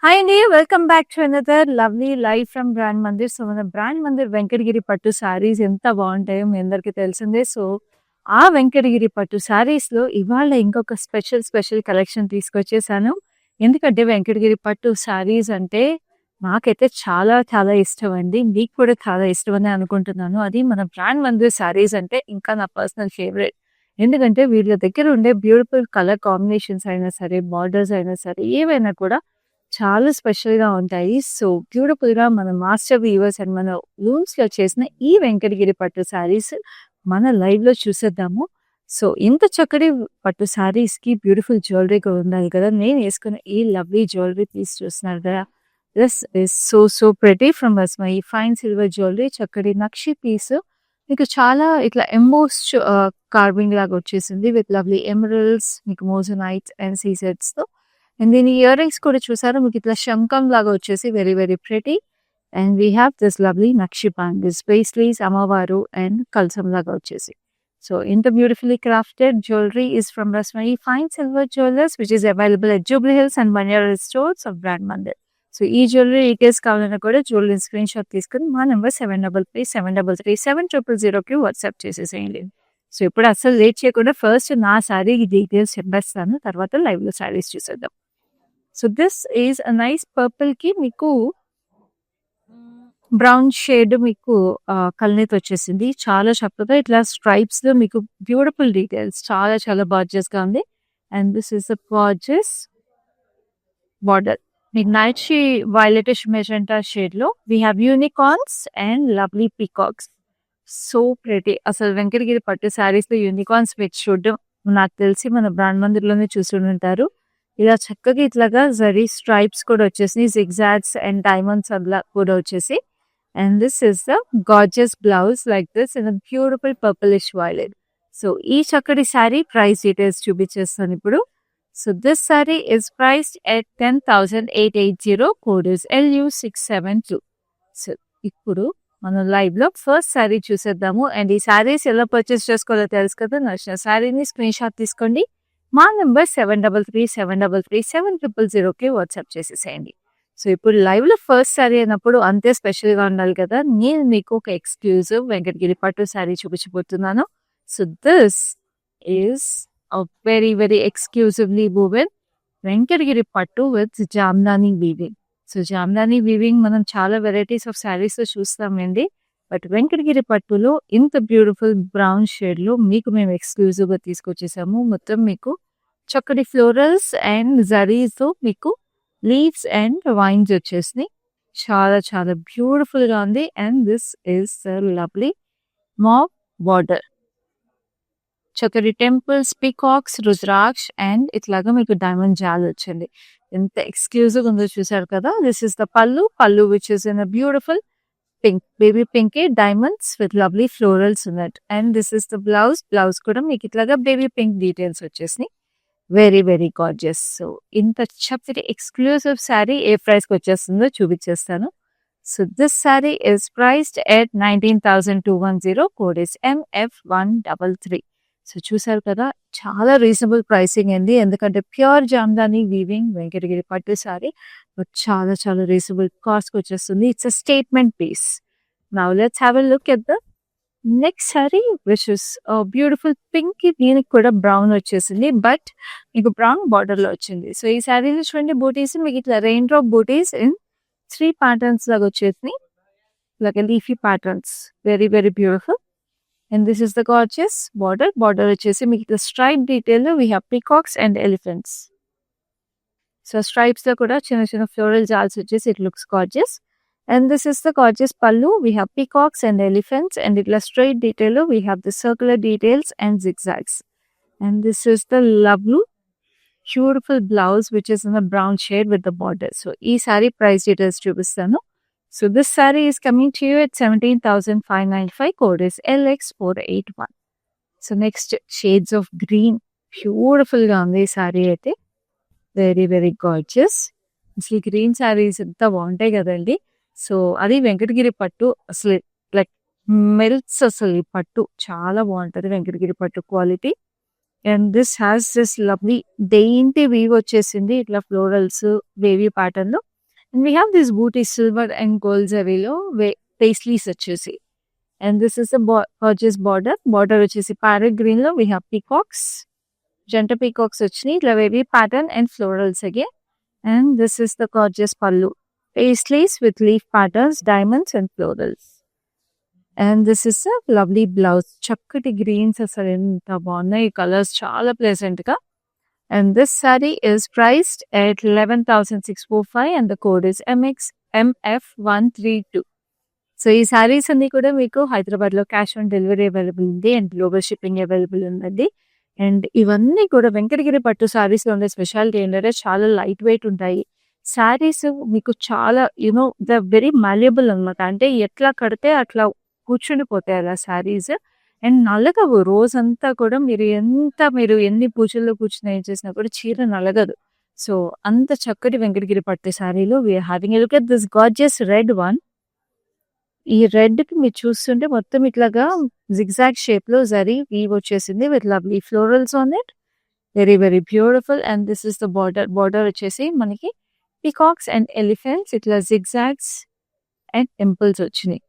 Hi అండి. Welcome back to another lovely live from brand Mandir. So, మన brand Mandir Venkatagiri పట్టు శారీస్ ఎంత బావుంటాయో మీ అందరికీ తెలిసిందే. సో, ఆ వెంకటగిరి పట్టు శారీస్‌లో ఇవాళ ఇంకొక స్పెషల్ కలెక్షన్ తీసుకొచ్చేసాను. ఎందుకంటే వెంకటగిరి పట్టు శారీస్ అంటే నాకైతే చాలా ఇష్టమండి. మీకు కూడా చాలా ఇష్టమనే అనుకుంటున్నాను. అది మన బ్రాండ్ మందిర్ శారీస్ అంటే ఇంకా నా పర్సనల్ ఫేవరెట్. ఎందుకంటే వీళ్ళ దగ్గర ఉండే బ్యూటిఫుల్ కలర్ కాంబినేషన్స్ అయినా సరే, బార్డర్స్ అయినా సరే ఏవైనా కూడా చాలా స్పెషల్‌గా ఉంటాయి. సో, బ్యూటిఫుల్‌గా మన మాస్టర్ వీవర్స్ అండ్ మన లూమ్స్‌లో చేసిన ఈ వెంకటగిరి పట్టు శారీస్ మన లైవ్‌లో చూసేద్దాము. సో, ఇంత చక్కటి పట్టు శారీస్‌కి బ్యూటిఫుల్ జ్యువెలరీ కూడా ఉండాలి కదా! నేను ఏసుకున్న ఈ లవ్లీ జ్యువెలరీ పీస్ చూస్తున్నారు కదా! This is so pretty from Rasmayi fine silver jewellery చక్కటి నక్షి పీస్. మీకు చాలా ఇట్లా ఎంబోస్డ్ కార్వింగ్ లాగా వచ్చేసింది విత్ లవ్లీ ఎమరల్డ్స్, మీకు మోజనైట్ అండ్ సీజెడ్స్‌తో. అండ్ దీని ఇయర్ రింగ్స్ కూడా చూసారా మీకు ఇట్లా శంఖం లాగా వచ్చేసి very pretty. And we have this lovely నక్షి బ్యాంగిల్స్, పేస్ట్రీస్, అమ్మవారు అండ్ కలసం లాగా వచ్చేసి. సో ఇంత beautifully crafted jewellery is from Rasmayi fine silver jewellers which is available at Jubilee Hills and Manyar stores of Brand Mandir. So ఈ జ్యువెలరీ డీటెయిల్స్ కావాలన్నా కూడా జ్యువెలరీ స్క్రీన్ షాట్ తీసుకుని మా నెంబర్ 73373370కి వాట్సాప్ చేసేసేయండి. సో ఇప్పుడు అస్సలు లేట్ చేయకుండా ఫస్ట్ నా శారీ డీటెయిల్స్ చెప్పేస్తాను. తర్వాత లైవ్లో శారీస్ చూసేద్దాం. So this is a nice పర్పుల్‌కి మీకు బ్రౌన్ షేడ్ మీకు కల్నేత వచ్చేసింది. చాలా చక్కగా ఇట్లా స్ట్రైప్స్‌లో మీకు బ్యూటిఫుల్ డీటెయిల్స్ చాలా గార్జియస్‌గా ఉంది. And this is the gorgeous border. మీకు నైట్‌షీ వైలెటిష్ మెజెంటా షేడ్‌లో we have unicorns and lovely peacocks. So pretty. అసలు వెంకటగిరి పట్టు శారీస్‌లో యూనికార్న్స్ మీరు చూడడం నాకు తెలిసి మన బ్రాండ్ మందిర్‌లోనే చూసుంటారు. ఇలా చక్కగా ఇట్లాగా జరీ స్ట్రైప్స్ కూడా వచ్చేసినాయి. జిగ్‌జాగ్స్ అండ్ డైమండ్స్ అలా కూడా వచ్చేసి. And this is the gorgeous blouse like this in a beautiful purplish violet. So ఈ చక్కటి శారీ ప్రైస్ డీటెయిల్స్ చూపించేస్తాను ఇప్పుడు. So this sari is priced at 10,880. Code is LU672. So ఇప్పుడు మనం లైవ్‌లో ఫస్ట్ శారీ చూసేద్దాము. అండ్ ఈ శారీస్ ఎలా పర్చేస్ చేసుకోవాలో తెలుసు కదా! నచ్చిన శారీని స్క్రీన్ షాట్ తీసుకోండి. మా నంబర్ 7337337000కి వాట్సాప్ చేసేసేయండి. సో ఇప్పుడు లైవ్‌లో ఫస్ట్ శారీ అయినప్పుడు అంతే స్పెషల్‌గా ఉండాలి కదా! నేను మీకు ఒక ఎక్స్‌క్లూజివ్ వెంకటగిరి పట్టు శారీ చూపించబోతున్నాను. So this is a very exclusively woven Venkatagiri పట్టు with Jamdani weaving. So Jamdani weaving మనం చాలా వెరైటీస్ ఆఫ్ శారీస్‌లో చూస్తామండి. బట్ వెంకటగిరి పట్టులో ఇంత బ్యూటిఫుల్ బ్రౌన్ షేడ్‌లో మీకు మేము ఎక్స్‌క్లూజివ్‌గా తీసుకొచ్చేసాము. మొత్తం మీకు చక్కటి ఫ్లోరల్స్ అండ్ జరీస్‌తో మీకు లీవ్స్ అండ్ వైన్స్ వచ్చేసినాయి. చాలా బ్యూటిఫుల్‌గా ఉంది. And this is the lovely mauve border. చక్కటి టెంపుల్స్, పీకాక్స్, రుద్రాక్ష్ అండ్ ఇట్లాగా మీకు డైమండ్ జాల్ వచ్చింది. ఎంత ఎక్స్‌క్లూజివ్‌గా ఉందో చూసారు కదా! This is the pallu which is in a beautiful pink, baby పింకే డైమండ్స్ విత్ లవ్లీ ఫ్లోరల్స్ ఉన్నట్టు. And this is the blouse కూడా మీకు ఇట్లాగా బేబీ పింక్ డీటెయిల్స్ వచ్చేసినాయి. Very gorgeous. సో ఇంత చక్కటి ఎక్స్‌క్లూజివ్ శారీ ఏ ప్రైస్‌కి వచ్చేస్తుందో చూపించేస్తాను. So this sari is priced at 19,210. Code is MF133. So చూసారు కదా! చాలా రీజనబుల్ ప్రైసింగ్ అండి. ఎందుకంటే ప్యూర్ జామ్దాని వీవింగ్ వెంకటగిరి పట్టు శారీ చాలా రీజనబుల్ కాస్ట్‌కి వచ్చేస్తుంది. It's a statement piece. Now let's have a look at the next sari which is beautiful పింక్‌కి దీనికి కూడా బ్రౌన్ వచ్చేసింది. బట్ మీకు బ్రౌన్ బార్డర్‌లో వచ్చింది. సో ఈ శారీలో చూడండి బూటీస్ మీకు ఇట్లా raindrop bootis in 3 patterns లాగా వచ్చేసినాయి. Like leafy patterns. Very beautiful. And this is the gorgeous border. Border వచ్చేసి మీకు ఇట్లా స్ట్రైప్ డీటెయిల్‌లో we have peacocks and elephants. So స్ట్రైప్స్‌లో కూడా చిన్న ఫ్లోరల్ జాల్స్ వచ్చేసి it looks gorgeous. And this is the gorgeous pallu. We have peacocks and elephants, and itla straight detail. We have the circular details and zigzags. And this is the lovely, beautiful blouse, which is in a brown shade with the border. So, ee saree price details chupistanu. So, this saree is coming to you at 17,595. Code is LX481. So, next shades of green. Beautiful ga undi ee saree aithe. Very gorgeous. అసలు green saris ఎంత బాగుంటాయి కదండి. So అది వెంకటగిరి పట్టు అసలు like melts. అసలు ఈ పట్టు చాలా బాగుంటది వెంకటగిరి పట్టు quality. And this has this lovely dainty weave వచ్చేసింది ఇట్లా ఫ్లోరల్స్ వేవీ ప్యాటర్న్ లో. And we have this booty silver and gold zariలో పేస్లీస్ వచ్చేసి. And this is the gorgeous border. Border వచ్చేసి ప్యారెట్ గ్రీన్ లో we have peacocks. జంట peacocks వచ్చినాయి ఇట్లా వెరీ ప్యాటర్న్ అండ్ ఫ్లోరల్స్ అగే. And this is the gorgeous pallu. Paisleys with leaf patterns, diamonds and florals. And this is a lovely blouse. చక్కటి Greens అసలు ఎంత బాగున్నాయి. ఈ కలర్స్ చాలా ప్లెజెంట్ గా. And this saree is priced at 11,645 and the code is MF132. So ఈ సారీస్ అన్ని కూడా మీకు హైదరాబాద్ లో క్యాష్ ఆన్ డెలివరీ అవైలబుల్ ఉంది అండ్ గ్లోబల్ షిప్పింగ్ అవైలబుల్ ఉందండి. అండ్ ఇవన్నీ కూడా వెంకటగిరి పట్టు సారీస్ లో ఉండే స్పెషాలిటీ ఏంటంటే చాలా లైట్ వెయిట్ ఉంటాయి. సారీస్ మీకు చాలా ద వెరీ మాల్యబుల్ అనమాట. అంటే ఎట్లా కడితే అట్లా కూర్చుండిపోతాయి అలా సారీస్. అండ్ నలగవు రోజంతా కూడా మీరు ఎన్ని పూజల్లో కూర్చుని ఏం చేసినా కూడా చీర నలగదు. సో అంత చక్కటి వెంకటగిరి పట్టు సారీలో we are having a look at this gorgeous red one. ఈ రెడ్ కి మీరు చూస్తుంటే మొత్తం ఇట్లాగా జిగ్జాగ్ షేప్ లో జరీ వీవ్ వచ్చేసింది with lovely florals on it. Very very beautiful. And this is the border వచ్చేసి మనకి పీకాక్స్ అండ్ ఎలిఫెంట్స్ ఇట్లా జిగ్జాగ్స్ అండ్ టెంపుల్స్ వచ్చినాయి.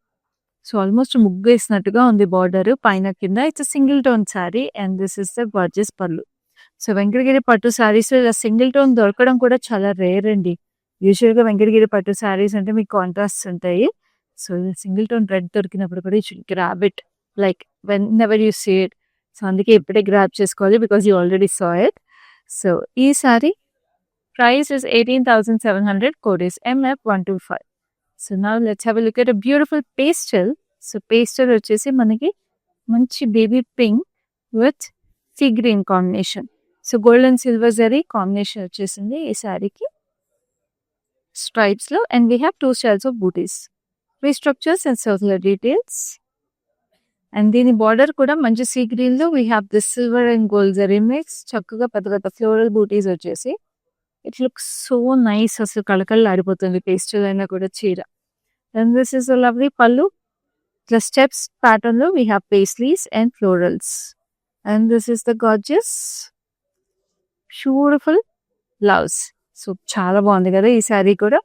సో ఆల్మోస్ట్ ముగ్గు వేసినట్టుగా ఉంది బార్డర్ పైన కింద. It's single tone sari and this is the gorgeous pallu. So Venkatagiri పట్టు శారీస్ ఇలా సింగిల్ టోన్ దొరకడం కూడా చాలా రేర్ అండి. యూజువల్ గా వెంకటగిరి పట్టు శారీస్ అంటే మీకు కాంట్రాస్ట్ ఉంటాయి. సో సింగిల్ టోన్ రెడ్ దొరికినప్పుడు కూడా you should grab it like whenever you see it. So అందుకే ఇప్పుడే గ్రాబ్ చేసుకోవాలి because you already saw it. So ఈ sari price is 18,700. Code is MF125. So now let's have a look at a beautiful pastel. So pastel వచ్చేసి మనకి మంచి baby pink with sea green combination. So gold and silver zari combination వచ్చేసింది ఈ శారీకి stripes లో. And we have 2 styles of booties, 3 structures and circular details. And దీని border కూడా మంచి సీ గ్రీన్ లో we have this silver and gold zari mix. చక్కగా పెద్ద పెద్ద ఫ్లోరల్ బూటీస్ వచ్చేసి ఇట్ లుక్స్ సో నైస్. అసలు కళకళ ఆడిపోతుంది పేస్టల్ అయినా కూడా చీర. And this is a lovely pallu. ఇట్లా స్టెప్స్ ప్యాటర్న్ లో we have paisleys and florals. And this is the gorgeous beautiful blouse. So చాలా బాగుంది కదా ఈ శారీ కూడా.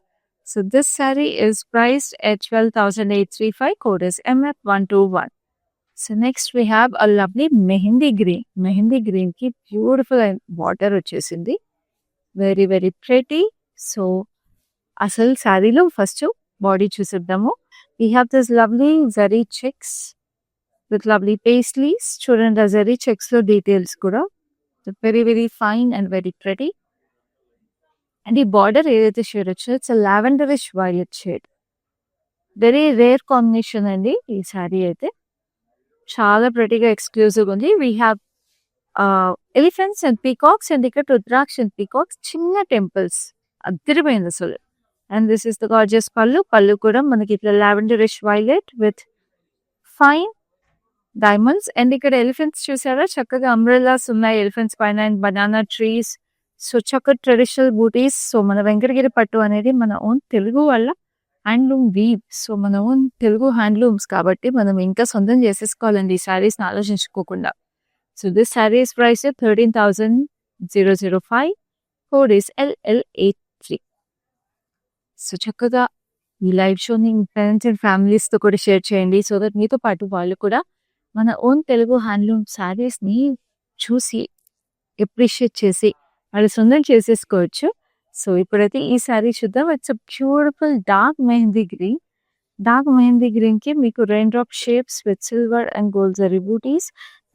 So this sari is priced at 12,835. Code is MF121. So next we have a lovely mehndi green. Mehndi green కి beautiful border వచ్చేసింది. Very very pretty. So అసలు శారీలో first body చూసిద్దాము. We have this lovely zari checks with lovely paisleys. చూడండి ఆ zari checks లో details కూడా very very fine and very pretty. And ఈ బార్డర్ ఏదైతే షేడ్ వచ్చిందో it's lavenderish violet shade. Very rare combination అండి ఈ శారీ అయితే. చాలా ప్రెటీగా ఎక్స్క్లూజివ్ ఉంది. We have elephants and peacocks and ఇక్కడ రుద్రాక్ష అండ్ పీకాక్స్ చిన్న టెంపుల్స్ అద్దరిపోయింది అసలు. And this is the gorgeous pallu. పళ్ళు కూడా మనకి ఇట్లా lavenderish violet with fine diamonds. And ఇక్కడ ఎలిఫెంట్స్ చూసారా చక్కగా అంబ్రెల్లాస్ ఉన్నాయి ఎలిఫెంట్స్ పైన అండ్ బనానా ట్రీస్. సో చక్కటి ట్రెడిషనల్ బూటీస్. సో మన వెంకటగిరి పట్టు అనేది మన ఓన్ తెలుగు వాళ్ళ హ్యాండ్లూమ్ వీవ్. సో మన ఓన్ తెలుగు హ్యాండ్లూమ్స్ కాబట్టి మనం ఇంకా సొంతం చేసేసుకోవాలండి ఈ శారీస్ ఆలోచించుకోకుండా. So this sari is price 13,005. Code is LL83. So చక్కగా ఈ లైవ్ షోని ఫ్రెండ్స్ అండ్ ఫ్యామిలీస్ తో కూడా షేర్ చేయండి. సో దట్ మీతో పాటు వాళ్ళు కూడా మన ఓన్ తెలుగు హ్యాండ్లూమ్ శారీస్ ని చూసి అప్రిషియేట్ చేసి వాళ్ళు సొంతం చేసేసుకోవచ్చు. సో ఇప్పుడైతే ఈ శారీ చూద్దాం. It's a beautiful dark mehndi green. Dark mehndi green కి మీకు rain drop shapes with silver and gold zari butis.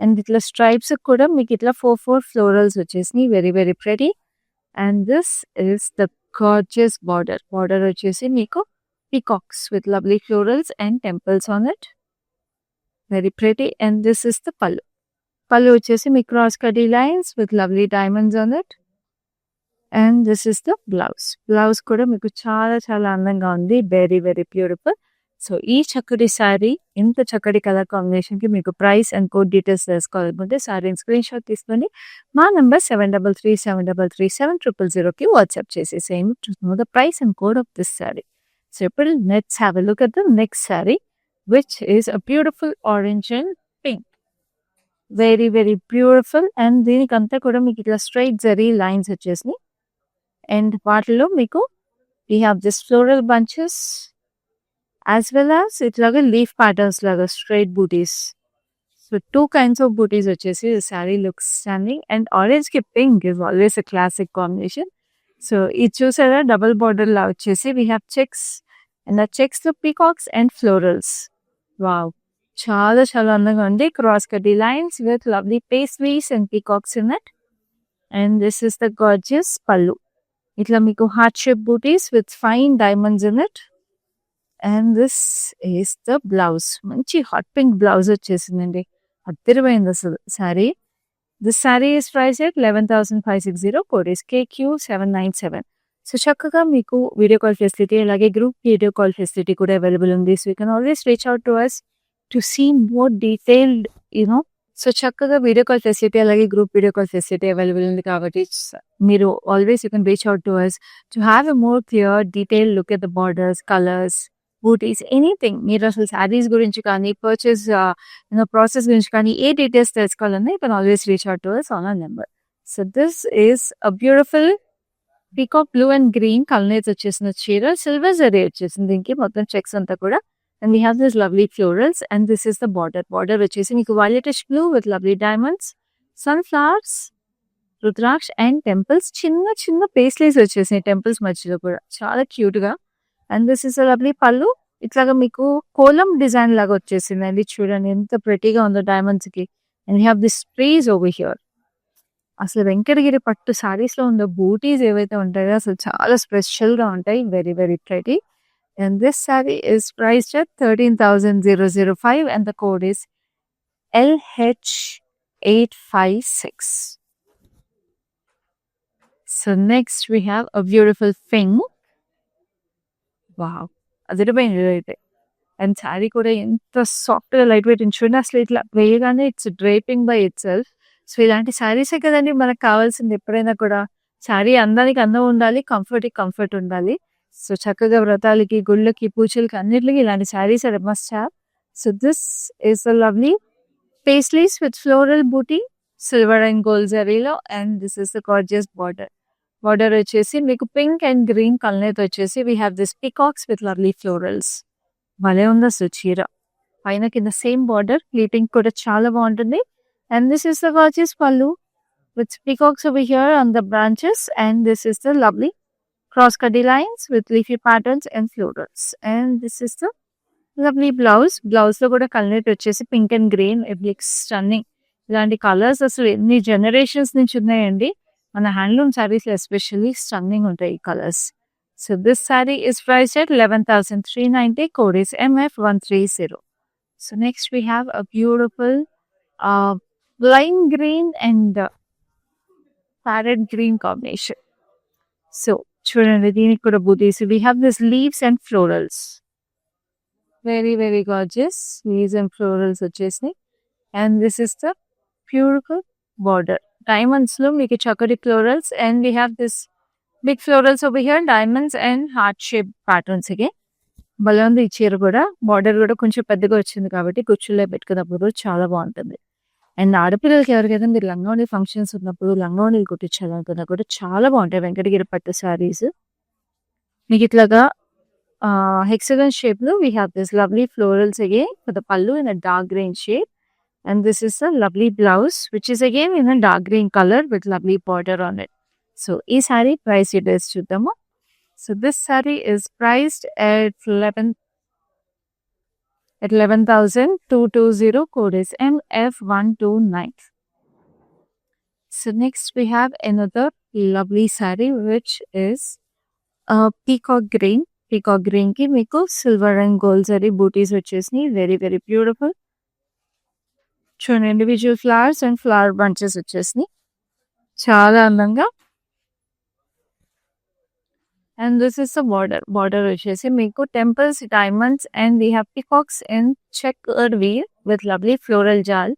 And ఇట్లా స్ట్రైప్స్ కూడా మీకు ఇట్లా 4 ఫ్లోరల్స్ వచ్చేసినాయి. Very very pretty. And this is the gorgeous border. Border వచ్చేసి మీకు peacocks with lovely florals and temples on it. Very pretty. And this is the pallu. Pallu వచ్చేసి మీ cross కటీ lines with lovely diamonds on it. And this is the blouse. Blouse కూడా మీకు చాలా చాలా అందంగా ఉంది. Very very beautiful. సో ఈ చక్కటి శారీ ఇంత చక్కటి కలర్ కాంబినేషన్ కి మీకు ప్రైస్ అండ్ కోడ్ డీటెయిల్స్ తెలుసుకోవాలనుకుంటే శారీని స్క్రీన్ షాట్ తీసుకొని మా నంబర్ 7337337000 కి వాట్సాప్ చేసేసేయండి to know the price and code of this sari. So ఇప్పుడు let's have a look at the next sari which is a beautiful orange and pink. Very very beautiful. And దీనికంతా కూడా మీకు ఇట్లా straight zari lines వచ్చేసినాయి. And వాటిలో మీకు We have this floral bunches as well as ఇట్లాగా leaf patterns లాగా straight booties. So 2 kinds of booties వచ్చేసి the saree looks stunning and orange ki pink is always a classic combination. So ఇది చూసారా double border లా వచ్చేసి we have checks and the checks లో peacocks and florals. Wow. చాలా చాలా అందంగా ఉంది. Cross cutty lines with lovely pastries and peacocks in it. And this is the gorgeous pallu. ఇట్లా మీకు heart shape booties with fine diamonds in it. And this is the blouse. మంచి hot pink blouse వచ్చేసిందండి. అద్దరిపోయింది అసలు sari. This saree is priced at 11,560. Code is KQ797. So చక్కగా మీకు video call facility అలాగే group video call facility కూడా available ఉంది. So you can always reach out to us to see more detailed you know. So చక్కగా video call facility అలాగే group video call facility available ఉంది కాబట్టి మీరు always you can reach out to us to have a more clear detail look at the borders, colours, butis, anything. మీరు అసలు శారీస్ గురించి కానీ purchase process గురించి కానీ ఏ డీటెయిల్స్ తెలుసుకోవాలన్నా you can always reach out to us on our number. So this is a beautiful peacock blue and green colours వచ్చేసిన చీర. సిల్వర్ జరీ వచ్చేసింది దీనికి మొత్తం చెక్స్ అంతా కూడా. And we have this lovely florals and this is the border. Border వచ్చేసి మీకు violetish blue with lovely diamonds, sunflowers, rudraksha and temples. చిన్న చిన్న పేస్లీస్ వచ్చేసినాయి టెంపుల్స్ మధ్యలో కూడా చాలా క్యూట్ గా. అండ్ దిస్ ఇస్ లవ్లీ పళ్ళు. ఇట్లాగా మీకు కోలం డిజైన్ లాగా వచ్చేసింది అండి. చూడండి ఎంత ప్రెటీగా ఉందో డైమండ్స్ కి. And you have this trees over here. అసలు వెంకటగిరి పట్టు సారీస్ లో ఉన్న బూటీస్ ఏవైతే ఉంటాయో అసలు చాలా స్పెషల్ గా ఉంటాయి. Very very pretty. And this sari is priced at 13,005 and the code is LH856. So next we have a beautiful pink. Wow, అదిరిపోయింది అయితే. అండ్ శారీ కూడా ఎంత సాఫ్ట్గా లైట్ వెయిట్ చూడండి. అసలు ఇట్లా వేయగానే it's draping by it self. So ఇలాంటి శారీసే కదండి మనకు కావాల్సింది. ఎప్పుడైనా కూడా శారీ అందానికి అందం ఉండాలి, కంఫర్ట్కి కంఫర్ట్ ఉండాలి. సో చక్కగా వ్రతాలకి, గుళ్ళకి, పూజలకి అన్నిటికి ఇలాంటి saris are must have. So this is the lovely paisleys with floral buti, silver and gold జరీలో. And this is the gorgeous border. Border వచ్చేసి మీకు పింక్ అండ్ గ్రీన్ కలర్ వచ్చేసి we have this peacocks with lovely florals. భలే ఉంది అసలు చీర. పైన కింద సేమ్ బార్డర్, ప్లీటింగ్ కూడా చాలా బాగుంటుంది. And this is the gorgeous పళ్ళు with peacocks over here on the branches. And this is the lovely cross cutty lines with leafy patterns and florals. And this is the lovely blouse. Blouse లో కూడా colour వచ్చేసి pink and green. It looks stunning. ఇలాంటి colours అసలు ఎన్ని generations నుంచి ఉన్నాయండి. మన handloom saris especially stunning ఉంటాయి ఈ colours. So this sari is priced at 11,390. Code is MF130. So next we have a beautiful lime green and parrot green combination. So చూడండి దీనికి కూడా బూటీస్. We have this leaves and florals. Very very gorgeous leaves and florals వచ్చేసి. And this is the beautiful border. Diamonds లో మీకు చక్కటి florals and we have this big florals over here, diamonds and heart shape patterns again. భలే ఉంది ఈ చీర కూడా. Border కూడా కొంచెం పెద్దగా వచ్చింది కాబట్టి కుచ్చుల్లో పెట్టుకున్నప్పుడు కూడా చాలా బాగుంటుంది. అండ్ ఆడపిల్లలకి ఎవరికైతే మీరు లంగావోణి ఫంక్షన్స్ ఉన్నప్పుడు లంగావోణీలు కుట్టించాలనుకున్నా కూడా చాలా బాగుంటాయి వెంకటగిరి పట్టు శారీస్. మీకు ఇట్లాగా హెక్సగన్ షేప్ లో we have this lovely florals again for the pallu in a dark green shape. And this is the lovely blouse which is again in a dark green colour with lovely border on it. So ఈ sari price details చూద్దాము. So this sari is priced at 11,220. Code is MF129. So next we have another lovely saree which is peacock green. Peacock green ki meeku silver and gold zari booties వచ్చేసి very very beautiful. చూడండి individual flowers and flower bunches వచ్చేసి చాలా అందంగా. And this is the border. Border వచ్చేసి మీకు temples, diamonds and we have peacocks in checkered weave with lovely floral jal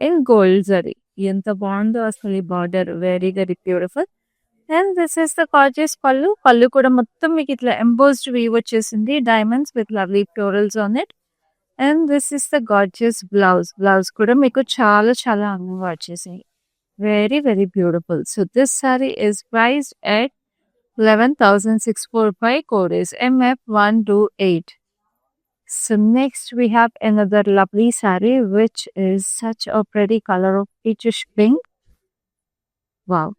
in gold zari. ఎంత బాగుందో అసలు ఈ border. Very very beautiful. And this is the gorgeous pallu. పళ్ళు కూడా మొత్తం మీకు ఇట్లా ఎంబోస్డ్ వీవ్ వచ్చేసింది. Diamonds with lovely florals on it. And this is the gorgeous blouse. Blouse కూడా మీకు చాలా చాలా అందంగా వచ్చేసాయి. Very very beautiful. So this sari is priced at 11,645. Code is MF128. So next we have another lovely saree, which is such a pretty color of peachish pink. Wow.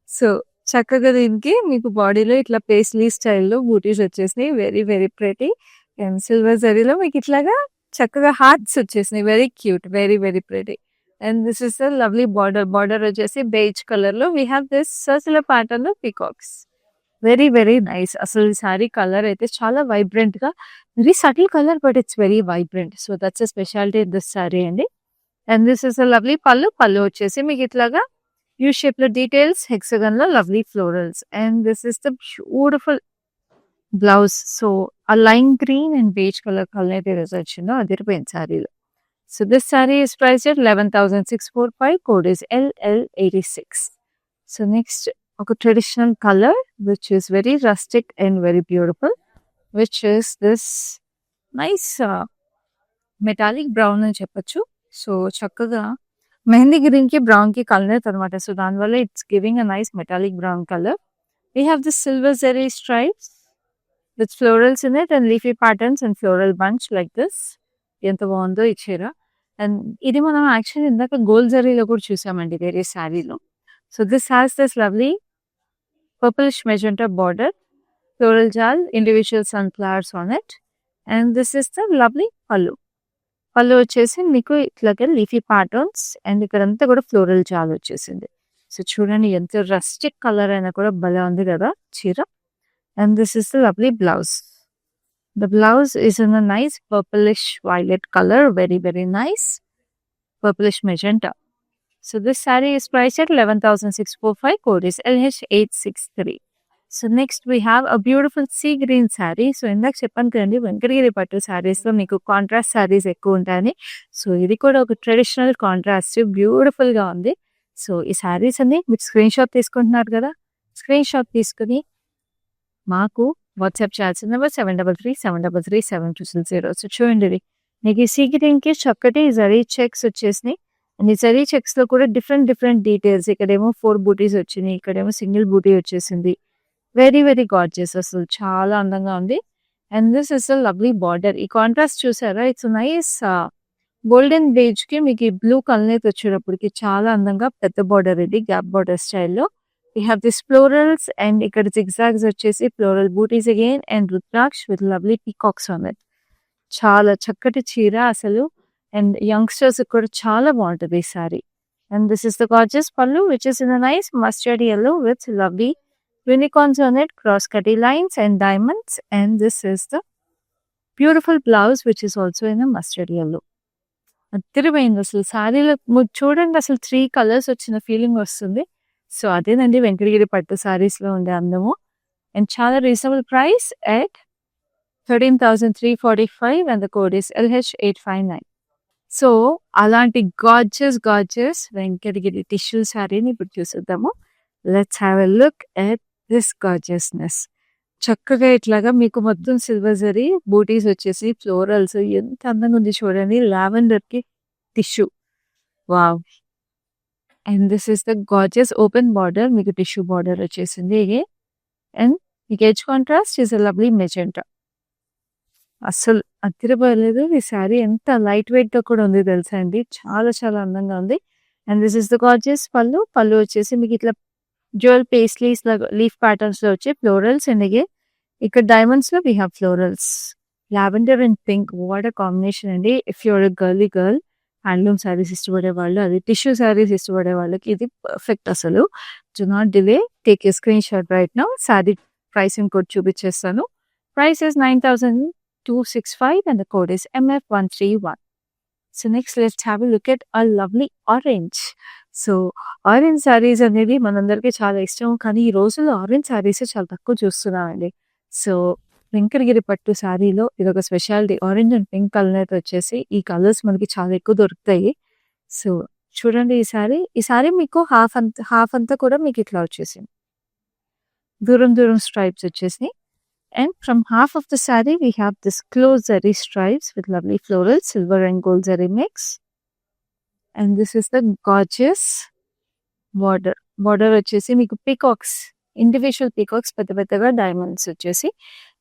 So చక్కగా దీనికి మీకు బాడీలో ఇట్లా పేస్లీ స్టైల్లో బూటీస్ వచ్చేసినాయి. Very very pretty. And silver జరీలో మీకు ఇట్లాగా చక్కగా హార్ట్స్ వచ్చేసినాయి. Very cute, very very pretty. And this is the lovely border. Border వచ్చేసి బేజ్ కలర్ లో we have this circular pattern లో పీకాక్స్. Very very nice. అసలు ఈ సారీ కలర్ అయితే చాలా వైబ్రెంట్ గా, very subtle colour but it's very vibrant. So that's a speciality in this sari అండి. And this is a lovely pallu. Pallu వచ్చేసి మీకు ఇట్లాగా యూ షేప్ లో డీటెయిల్స్, హెక్సగన్ లో lovely florals. And this is the beautiful blouse. So ఆ lime green and beige colour అయితే వచ్చిందో అదిరిపోయింది సారీలో. So this sari is price at 11,645. Code is LL86. So next ఒక traditional colour which is very rustic and very beautiful, which is this nice metallic brown అని చెప్పొచ్చు. So చక్కగా mehndi green కి brown కి కలర్ అనమాట. సో దానివల్ల it's giving a nice metallic brown colour. We have this silver zari stripes with florals in it and leafy patterns and floral bunch like this. ఎంత బాగుందో ఈ చీర. అండ్ ఇది మనం యాక్చువల్లీ ఇందాక గోల్డ్ జరీలో కూడా చూసామండి వేరే శారీలో. So this has this lovely purplish magenta border, floral jal, individual sunflowers on it. And this is the lovely pallu. పళ్ళు వచ్చేసి మీకు ఇట్లాగే లీఫీ ప్యాటర్న్స్ అండ్ ఇక్కడంతా కూడా ఫ్లోరల్ జాల్ వచ్చేసింది. సో చూడండి ఎంత రస్టిక్ కలర్ అయినా కూడా భలే ఉంది కదా చీర. And this is the lovely blouse. The blouse is in a nice purplish violet colour. Very very nice purplish magenta. So this saree is priced at 11,645. Code is LH863. So next we have a beautiful sea green saree. So ఇందాక చెప్పాను కదండి వెంకటగిరి పట్టు సారీస్ లో మీకు contrast saris ఎక్కువ ఉంటాయని. So ఇది కూడా ఒక ట్రెడిషనల్ కాంట్రాస్ట్ బ్యూటిఫుల్ గా ఉంది. సో ఈ సారీస్ అన్ని మీరు స్క్రీన్ షాట్ తీసుకుంటున్నారు కదా, స్క్రీన్ షాట్ తీసుకుని మాకు వాట్సాప్ చేయాల్సిన నెంబర్ 7337337200. సో చూడండి ఇది మీకు ఈ సీ గ్రీన్ కి చక్కటి జరీ చెక్స్ వచ్చేసినాయి. అండ్ ఈ జరీ చెక్స్ లో కూడా డిఫరెంట్ డిఫరెంట్ డీటెయిల్స్. ఇక్కడేమో 4 బూటీస్ వచ్చినాయి, ఇక్కడేమో సింగిల్ బూటీ వచ్చేసింది. వెరీ వెరీ గార్జియస్, అసలు చాలా అందంగా ఉంది. And this is a lovely border. ఈ కాంట్రాస్ట్ చూసారా, ఇట్స్ నైస్ గోల్డెన్ బేజ్ కి మీకు ఈ బ్లూ కలర్ వచ్చేటప్పటికి చాలా అందంగా పెద్ద బార్డర్. ఇది గ్యాప్ బార్డర్ స్టైల్లో we have this florals and ఇక్కడ జిగ్జాగ్స్ వచ్చేసి floral butis again and rudraksh with lovely peacocks on it. చాలా చక్కటి చీర అసలు. అండ్ యంగ్స్టర్స్ కూడా చాలా బాగుంటుంది ఈ sari. And this is the gorgeous pallu which is in a nice mustard yellow with lovely unicorns on it, cross cutty lines and diamonds. And this is the beautiful blouse which is also in a mustard yellow. అదిరిపోయింది అసలు సారీలో చూడండి, అసలు 3 colours వచ్చిన feeling వస్తుంది. So అదేనండి వెంకటగిరి పట్టు సారీస్ లో ఉండే అందము. అండ్ చాలా reasonable price at 13,345 and the code is LH859. So అలాంటి గార్జియస్ వెంకటగిరి టిష్యూ శారీని ఇప్పుడు చూసేద్దాము. Let's have a look at this gorgeousness. చక్కగా ఇట్లాగా మీకు మొత్తం సిల్వర్ జరీ బూటీస్ వచ్చేసి ఫ్లోరల్స్ ఎంత అందంగా ఉంది చూడండి. లావెండర్ కి tissue. Wow. And this is the gorgeous open border. మీకు టిష్యూ బార్డర్ వచ్చేసింది. అండ్ మీకు edge contrast is a lovely magenta. అస్సలు అదిరిపోలేదు ఈ శారీ. ఎంత లైట్ వెయిట్ గా కూడా ఉంది తెలుసా అండి, చాలా చాలా అందంగా ఉంది. And this is the gorgeous pallu. Pallu వచ్చేసి మీకు ఇట్లా జ్యువెల్ పేస్లీస్ లాగా లీఫ్ ప్యాటర్న్స్ లో వచ్చి ఫ్లోరల్స్ అండ్ అగే ఇక్కడ డైమండ్స్ లో we have florals. Lavender and pink, what a combination అండి. If you're girly girl, handloom saris ఇష్టపడే వాళ్ళు, అది టిష్యూ శారీస్ ఇష్టపడే వాళ్ళకి ఇది పర్ఫెక్ట్ అసలు. Do not delay, take a screen shot right now. Sari pricing code చూపించేస్తాను. Price is 9,265 and the code is MF131. So next let's have a look at a lovely orange. So orange saris అనేది మనందరికీ చాలా ఇష్టం, కానీ ఈ రోజుల్లో orange saris చాలా తక్కువ చూస్తున్నామండి. సో వెంకటగిరి పట్టు శారీలో ఇదొక speciality. Orange and pink colour వచ్చేసి ఈ కలర్స్ మనకి చాలా ఎక్కువ దొరుకుతాయి. సో చూడండి ఈ శారీ మీకు హాఫ్ అంతా కూడా మీకు ఇట్లా వచ్చేసింది. దూరం స్ట్రైప్స్ వచ్చేసినాయి. And from half of the saree, we have this close zari stripes with lovely floral, silver and gold zari mix. And this is the gorgeous border. Border వచ్చేసి మీకు peacocks ఇండివిజువల్ పీకాక్స్ పెద్ద పెద్దగా diamonds వచ్చేసి.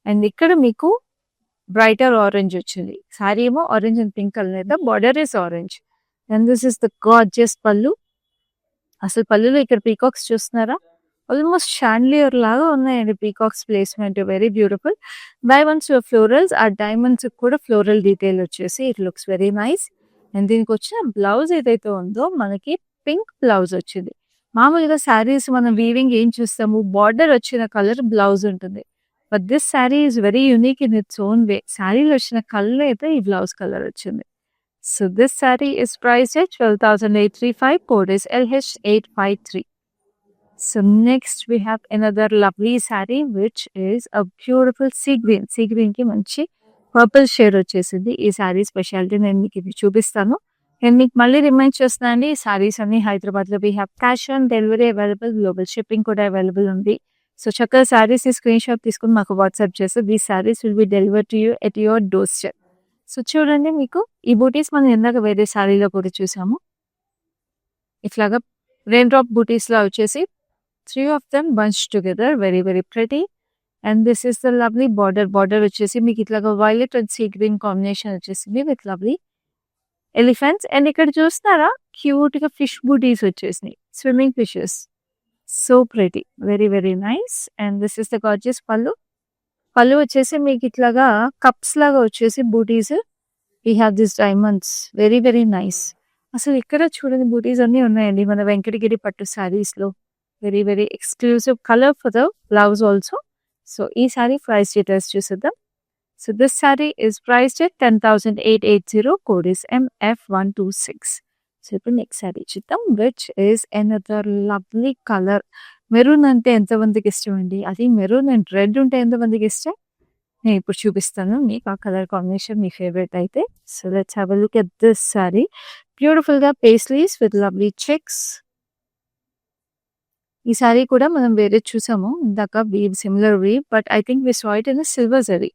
And ఇక్కడ మీకు brighter orange వచ్చింది. Sorry ఏమో orange and pink colour మీద, border is orange. And this is the gorgeous పళ్ళు. అసలు పళ్ళులో ఇక్కడ పీకాక్స్ చూస్తున్నారా? ఆల్మోస్ట్ షాండ్లియర్ లాగా ఉన్నాయండి peacocks placement. Very beautiful. By once your florals, ఆ డైమండ్స్ కూడా ఫ్లోరల్ డీటెయిల్ వచ్చేసి it looks very nice. And దీనికి వచ్చిన బ్లౌజ్ ఏదైతే ఉందో మనకి పింక్ బ్లౌజ్ వచ్చింది. మామూలుగా శారీస్ మనం వీవింగ్ ఏం చూస్తాము, బార్డర్ వచ్చిన కలర్ బ్లౌజ్ ఉంటుంది. But this sari is very unique in its own way. శారీలో వచ్చిన కలర్ అయితే ఈ బ్లౌజ్ కలర్ వచ్చింది. So this saree is priced at 12,835. Code is LH853. So next we have another lovely saree which is a beautiful sea green. Sea green ki manchi purple shade వచ్చేసింది. ఈ saree speciality నేను మీకు ఇది చూపిస్తాను. నేను మీకు మళ్ళీ రిమైండ్ చేస్తున్నాను, ఈ సారీస్ అన్ని హైదరాబాద్లో we have cash on delivery available, global shipping కూడా అవైలబుల్ ఉంది. సో చక్కగా సారీస్ స్క్రీన్ షాట్ తీసుకుని మాకు వాట్సాప్ చేస్తే these saris will be deliver to you at your door step. So చూడండి, మీకు ఈ బూటీస్ మనం ఇందాక వేరే శారీలో కూడా చూసాము. ఇట్లాగా రెయిన్ డ్రాప్ బూటీస్ లా వచ్చేసి 3 of them bunched together, very very pretty. And this is the lovely border వచ్చేసి మీకు ఇట్లాగా violet and sea green combination వచ్చేసింది విత్ లవ్లీ ఎలిఫెంట్స్. అండ్ ఇక్కడ చూస్తారా క్యూట్ గా ఫిష్ బూటీస్ వచ్చేసినాయి, swimming fishes. So pretty, very very nice. And this is the gorgeous pallu. Pallu వచ్చేసి మీకు ఇట్లాగా కప్స్ లాగా వచ్చేసి butis. We have this diamonds, very very nice. అసలు ఇక్కడ చూడండి బూటీస్ అన్నీ ఉన్నాయండి మన వెంకటగిరి పట్టు శారీస్ లో. Very very exclusive colour for the blouse also. So ఈ శారీ ప్రైస్ డీటెయిల్స్ చూసేద్దాం. So this sari is priced at 10,880. Code is MF126. So ఇప్పుడు నెక్స్ట్ శారీ చూద్దాం, which is another lovely colour. Maroon అంటే ఎంతమందికి ఇష్టం అండి, అది మెరూన్ అండ్ రెడ్ ఉంటే ఎంతమందికి ఇష్టం. నేను ఇప్పుడు చూపిస్తాను మీకు ఆ కలర్ కాంబినేషన్ మీ ఫేవరెట్ అయితే. So let's have a look at this sari. Beautiful గా పేస్లీస్ విత్ లవ్లీ చెక్స్. ఈ సారీ కూడా మనం వేరే చూసాము ఇందాక, weave similar weave, but I think we saw it in silver zari.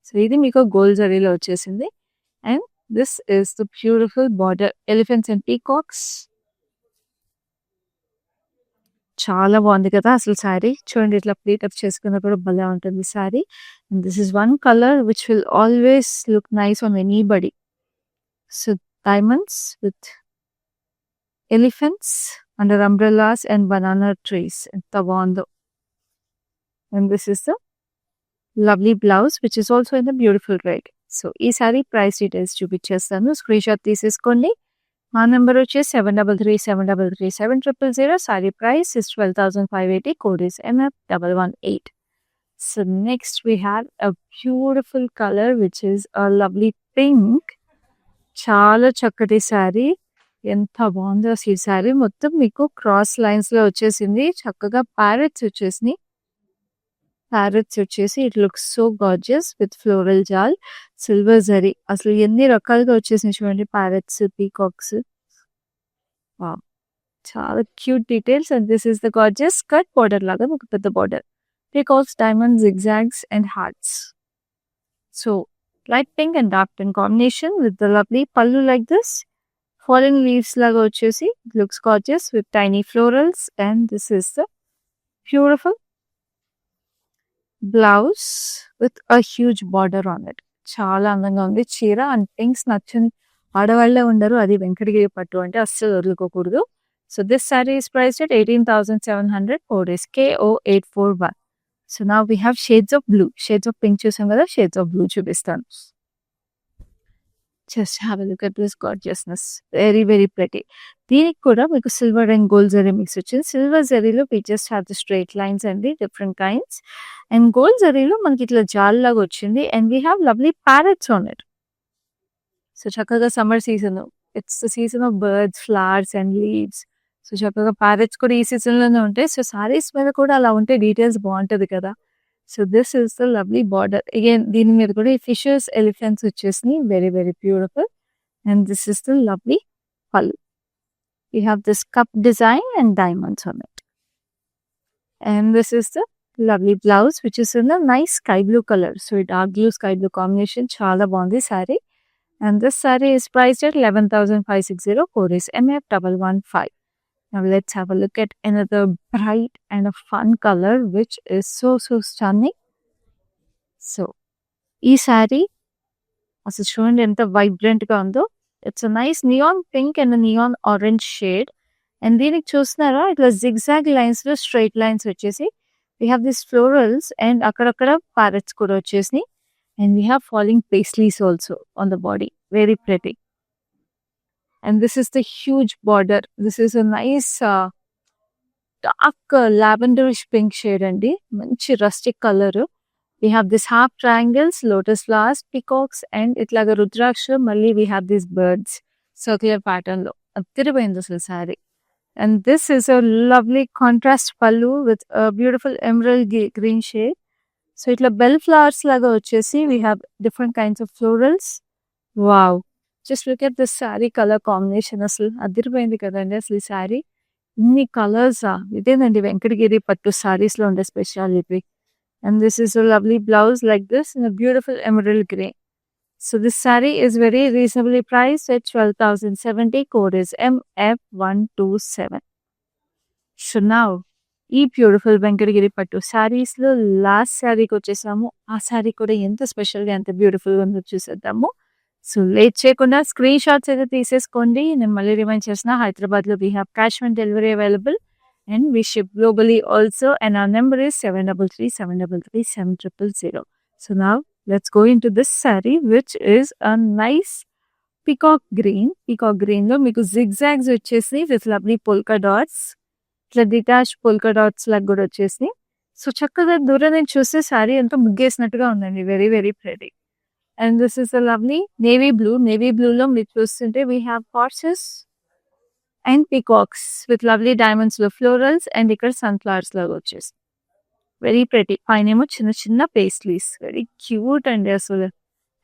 So ఇది మీకు గోల్డ్ జరీలో వచ్చేసింది. And this is the beautiful border, elephants and peacocks. చాలా బాగుంది కదా అసలు శారీ. చూడండి ఇట్లా ప్లీట్ అప్ చేసుకున్న కూడా భలే ఉంటుంది sari. And this is one colour which will always look nice on anybody. So diamonds with elephants under umbrellas and banana trees, ఎంత బాగుందో. And this is the lovely blouse which is also in the beautiful red. So ఈ sari price details చూపించేస్తాను, screen shot తీసేసుకోండి. మా number వచ్చేసి 7337337000. Sorry price is 12,580. Code is MF118. So next we have a beautiful colour which is a lovely pink. చాలా చక్కటి శారీ, ఎంత బాగుందో అసలు. ఈ శారీ మొత్తం మీకు క్రాస్ లైన్స్ లో వచ్చేసింది, చక్కగా ప్యారెట్స్ వచ్చేసినాయి. ప్యారెట్స్ వచ్చేసి it looks so gorgeous with floral jaal, silver zari. అసలు ఎన్ని రకాలుగా వచ్చేసినాయి చూడండి, ప్యారెట్స్, పీకాక్స్. చాలా cute details. And this is the gorgeous skirt border లాగా ఒక పెద్ద border, peacocks, diamond, zigzags and hearts. So light pink and dark pink combination with the lovely pallu like this. Falling leaves లాగా వచ్చేసి looks gorgeous with tiny florals. And this is the beautiful blouse with a huge border on it. చాలా అందంగా ఉంది చీర. And pinks నచ్చని ఆడవాళ్లే ఉండరు, అది వెంకటగిరి పట్టు అంటే అస్సలు వదులుకోకూడదు. So this sari is priced at 18,700. Code is KO841. So now we have shades of blue. Shades of pink చూసాం కదా, షేడ్స్ ఆఫ్ బ్లూ చూపిస్తాను. Just have a look at this gorgeousness, very very pretty. దీనికి కూడా మీకు silver and gold zari mix వచ్చింది. Silver జరీలో we just have the straight lines అండి, different kinds. And gold జరీలో మనకి ఇట్లా జాల్ లాగా వచ్చింది. And we have lovely parrots on it. So చక్కగా summer season, it's the season of birds, flowers and leaves. So చక్కగా ప్యారెట్స్ కూడా ఈ సీజన్ లోనే ఉంటాయి. సో సారీస్ మీద కూడా అలా ఉంటే డీటెయిల్స్ బాగుంటది కదా. So this is the lovely border. Again దీని మీద కూడా ఈ ఫిషెస్, ఎలిఫెంట్స్ వచ్చేసి very very beautiful. And this is the lovely pallu. You have this cup design and diamonds on it. And this is the lovely blouse which is in the nice sky blue colour. So ఈ dark blue sky blue combination చాలా బాగుంది sari. And this sari is priced at 11,560. Code is MF115. Now let's have a look at another bright and a fun color which is so stunning. So ఈ శారీ అసలు చూడండి ఎంత vibrant గా ఉందో. It's a nice neon pink and neon orange shade. And దీనికి చూస్తున్నారా ఇట్లా zigzag lines లో స్ట్రైట్ లైన్స్ వచ్చేసి we have these florals and అక్కడక్కడ parrots కూడా వచ్చేసి, and we have falling paisleys also on the body. Very pretty. And this is the huge border. This is a nice dark lavenderish pink shade అండి. మంచి rustic color. We have this half triangles, lotus flowers, peacocks, and ఇట్లాగా రుద్రాక్ష. మళ్ళీ we have these birds circular pattern లో అదిరిపోయింది అసలు sorry. And this is a lovely contrast pallu with a beautiful emerald green shade. So itla bell flowers laga vachesi we have different kinds of florals. Wow, just look at this saree color combination. Asalu adirpoyindi kadandi asalu saree inni colors idenandi Venkatagiri pattu sarees lo unde speciality. And this is a lovely blouse like this in a beautiful emerald grey. So this saree is very reasonably priced at 12,070. Code is MF127. So now ఈ beautiful Venkatagiri పట్టు సారీస్ లో last శారీకి వచ్చేసాము. ఆ శారీ కూడా ఎంత special గా ఎంత బ్యూటిఫుల్ గా ఉందో చూసేద్దాము. సో లేట్ చేయకుండా స్క్రీన్ షాట్స్ అయితే తీసేసుకోండి. నేను మళ్ళీ రిమైండ్ చేసిన హైదరాబాద్ లో we have cash on delivery available and we ship globally also. And our number is 7337337000. So now let's go into this saree which is a nice peacock green. Peacock green లో మీకు zigzags వచ్చేసి with lovely polka dots. ఇట్లా detach polka dots లాగా కూడా వచ్చేసి. So చక్కగా దూరం నుంచి చూస్తే శారీ ఎంతో ముగ్గేసినట్టుగా ఉందండి. Very very pretty. And this is a lovely navy blue. Navy బ్లూలో మీరు చూస్తుంటే we have horses and peacocks with lovely diamonds లో ఫ్లోరల్స్ అండ్ ఇక్కడ సన్ఫ్లవర్స్ లాగా వచ్చేసి వెరీ ప్రెటీ. పైన ఏమో చిన్న చిన్న పేస్ట్లీస్. వెరీ క్యూట్ అండి అసలు.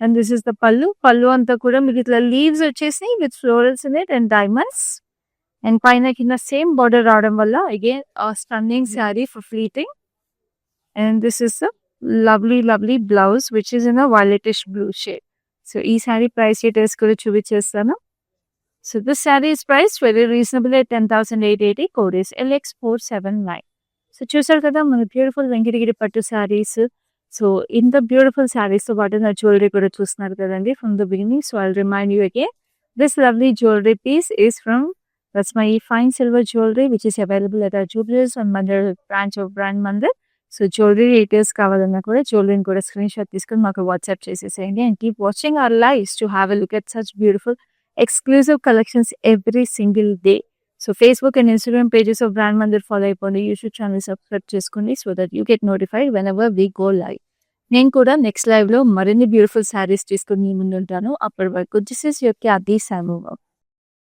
And this is the pallu. పళ్ళు అంతా కూడా మీకు ఇట్లా లీవ్స్ వచ్చేసి with florals in it and diamonds. And పైన కింద సేమ్ బార్డర్ రావడం వల్ల again stunning sari for fleeting. And this is the lovely blouse which is in a violetish blue shade. So ఈ శారీ ప్రైస్ డీటెయిల్స్ కూడా చూపించేస్తాను. So this sari is price very reasonable at 10,880. Code is LX479. So చూసారు కదా మన beautiful Venkatagiri పట్టు saris. So ఇంత beautiful saris తో పాటు నా జ్యువెలరీ కూడా చూస్తున్నారు కదండి from the beginning. So I remind you again this lovely jewellery piece is from that's my fine silver jewelry which is available at our Jubilees on Mandir branch of Brand Mandir. So jewelry details కావాలన్నా కూడా జ్యువెలరీని కూడా screen shot తీసుకొని మాకు WhatsApp చేసేసేయండి. And keep watching our lives to have a look at such beautiful exclusive collections every single day. So Facebook and Instagram pages of Brand Mandir follow అయిపోండి. YouTube channel subscribe చేసుకోండి so that you get notified when ever we go live. నేను కూడా next live లో మరిన్ని beautiful saris తీసుకొని మీ ముందు ఉంటాను. అప్పటి వరకు this is your Khyati Samuva.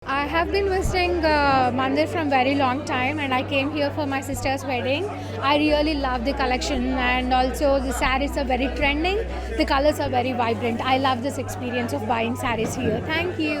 I have been visiting Mandir from very long time and I came here for my sister's wedding. I really love the collection and also the sarees are very trending. The colors are very vibrant. I love this experience of buying sarees here. Thank you.